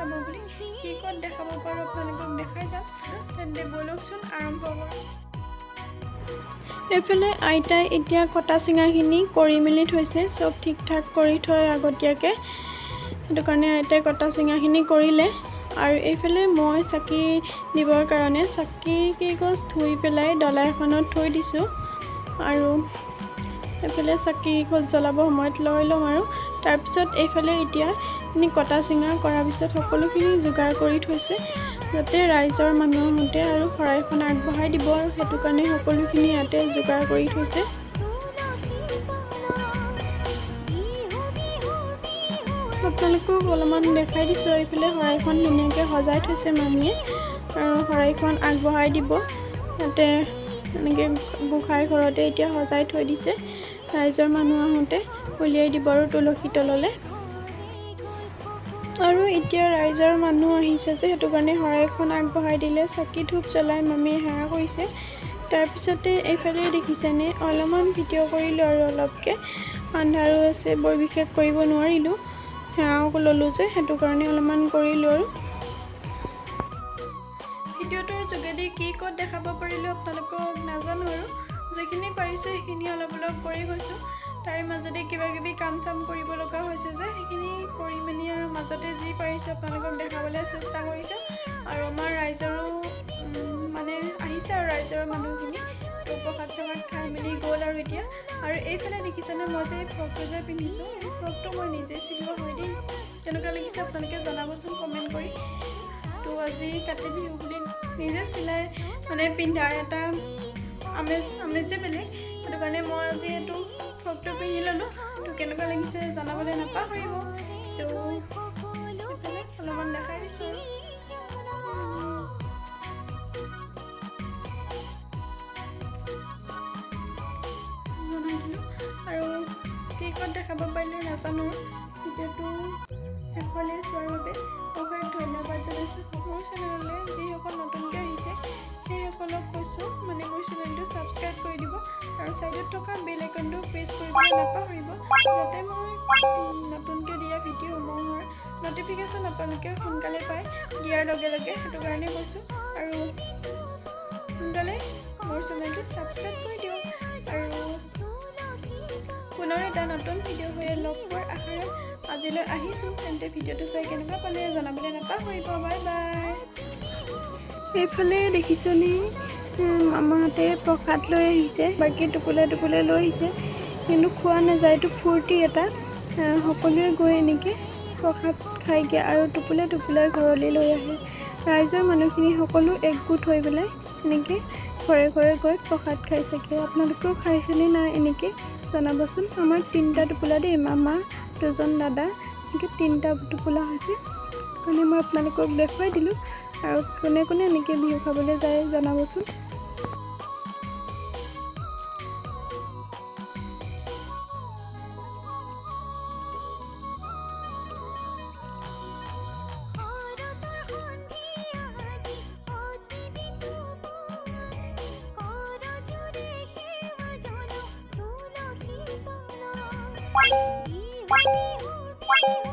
চাব বুলি কি ক'ত দেখাব পাৰোঁ আপোনালোকক দেখাই যাম। তেন্তে ব'লকচোন আৰম্ভ কৰোঁ। এইফালে আইতাই এতিয়া কটা চিঙাখিনি কৰি মেলি থৈছে, চব ঠিক ঠাক কৰি থয় আগতীয়াকৈ। সেইটো কাৰণে আইতাই কটা চিঙাখিনি কৰিলে। আৰু এইফালে মই চাকি দিবৰ কাৰণে চাকি কেইগছ ধুই পেলাই ডলা এখনত থৈ দিছোঁ। আৰু এইফালে চাকি গছ জ্বলাব সময়ত লৈ ল'ম। আৰু তাৰপিছত এইফালে এতিয়া কটা চিঙা কৰাৰ পিছত সকলোখিনি যোগাৰ কৰি থৈছে, যাতে ৰাইজৰ মানুহৰ মতে আৰু শৰাইখন আগবঢ়াই দিব। আৰু সেইটো কাৰণে সকলোখিনি ইয়াতে যোগাৰ কৰি থৈছে। আপোনালোকক অলপমান দেখাই দিছোঁ। এইফালে শৰাইখন ধুনীয়াকৈ সজাই থৈছে মামীয়ে, আৰু শৰাইখন আগবঢ়াই দিব। তাতে এনেকৈ গোঁসাই ঘৰতে এতিয়া সজাই থৈ দিছে। ৰাইজৰ মানুহ আহোঁতে উলিয়াই দিব আৰু তুলসী তললৈ। আৰু এতিয়া ৰাইজৰ মানুহ আহিছে যে সেইটো কাৰণে শৰাইখন আগবঢ়াই দিলে। চাকি ধূপ জ্বলাই মামীয়ে সেৱা কৰিছে। তাৰপিছতে এইফালে দেখিছেনে অলপমান ভিডিঅ' কৰিলোঁ, আৰু অলপকৈ আন্ধাৰো আছে, বৰ বিশেষ কৰিব নোৱাৰিলোঁ। সেৱাও ল'লোঁ যে সেইটো কাৰণে অলপমান কৰিলোঁ। আৰু ভিডিঅ'টোৰ যোগেদি কি ক'ত দেখাব পাৰিলোঁ আপোনালোকক নাজানো, আৰু যিখিনি পাৰিছোঁ সেইখিনি অলপ অলপ কৰি গৈছোঁ। তাৰে মাজতে কিবা কিবি কাম চাম কৰিব লগা হৈছে যে সেইখিনি কৰি মেলি আৰু মাজতে যি পাৰিছোঁ আপোনালোকক দেখাবলৈ চেষ্টা কৰিছোঁ। আৰু আমাৰ ৰাইজৰো মানে আহিছে, আৰু ৰাইজৰ মানুহখিনি প্ৰসাদ চসাদ খাই মেলি গ'ল। আৰু এতিয়া আৰু এইফালে দেখিছেনে মই যে এই ফ্ৰকটো যে পিন্ধিছোঁ, এই ফ্ৰকটো মই নিজে চিলোৱা হয় দেই। কেনেকুৱা লাগিছে আপোনালোকে জনাবচোন কমেণ্ট কৰি। তো আজি কাতি বিহু বুলি নিজে চিলাই মানে পিন্ধাৰ এটা আমেজে বেলেগ। সেইটো কাৰণে মই আজি এইটো ফ্ৰকটো পিন্ধি ল'লোঁ। তো কেনেকুৱা লাগিছে জনাবলৈ নাপাহৰিব। তো এইফালে অলপমান দেখাই দিছোঁ আৰু জনাই দিলোঁ। আৰু কি ক'ত দেখাব পাৰিলোঁ নাজানো। ভিডিঅ'টো শেষলৈ চোৱাৰ বাবে অশেষ ধন্যবাদ জনাইছোঁ। মোৰ চেনেললৈ যিসকল নতুনকৈ আহিছে সেইসকলক কৈছোঁ মানে মোৰ চেনেলটো ছাবস্ক্ৰাইব কৰি দিব, আৰু ছাইডত থকা বেল আইকনটো প্ৰেছ কৰিবলৈ নাপাহৰিব, যাতে মই নতুনকৈ দিয়া ভিডিঅ'সমূহৰ ন'টিফিকেশ্যন আপোনালোকে সোনকালে পায় দিয়াৰ লগে লগে। সেইটো কাৰণে কৈছোঁ, আৰু সোনকালে মোৰ চেনেলটো ছাবস্ক্ৰাইব কৰি দিয়ক। আৰু পুনৰ এটা নতুন ভিডিঅ' হৈ লগ পোৱাৰ আশাৰে আজিলৈ আহিছোঁ। তেন্তে ভিডিঅ'টো চাই কেনেকুৱা পালে জনাবলৈ নাপাহৰিব। Bye bye. এইফালে দেখিছনি মামাহঁতে প্ৰসাদ লৈ আহিছে, বাকী টোপোলা টোপোলা লৈ আহিছে, কিন্তু খোৱা নাযায়। এইটো ফূৰ্তি এটা, সকলোৱে গৈ এনেকৈ প্ৰসাদ খাইগৈ আৰু টোপোলা টোপোলা ঘৰলৈ লৈ আহে। ৰাইজৰ মানুহখিনি সকলো একগোট হৈ পেলাই এনেকৈ ঘৰে ঘৰে গৈ প্ৰসাদ খাইছেগৈ। আপোনালোকেও খাইছেনে নাই এনেকৈ জনাবচোন। আমাৰ 3টা টোপোলা দেই, মামা 2জন দাদা, এনেকৈ 3টা টোপোলা হৈছে। কাৰণে মই আপোনালোকক দেখুৱাই দিলোঁ। আৰু কোনে কোনে এনেকৈ বিহু খাবলৈ যায় জনাবচোন। Bye.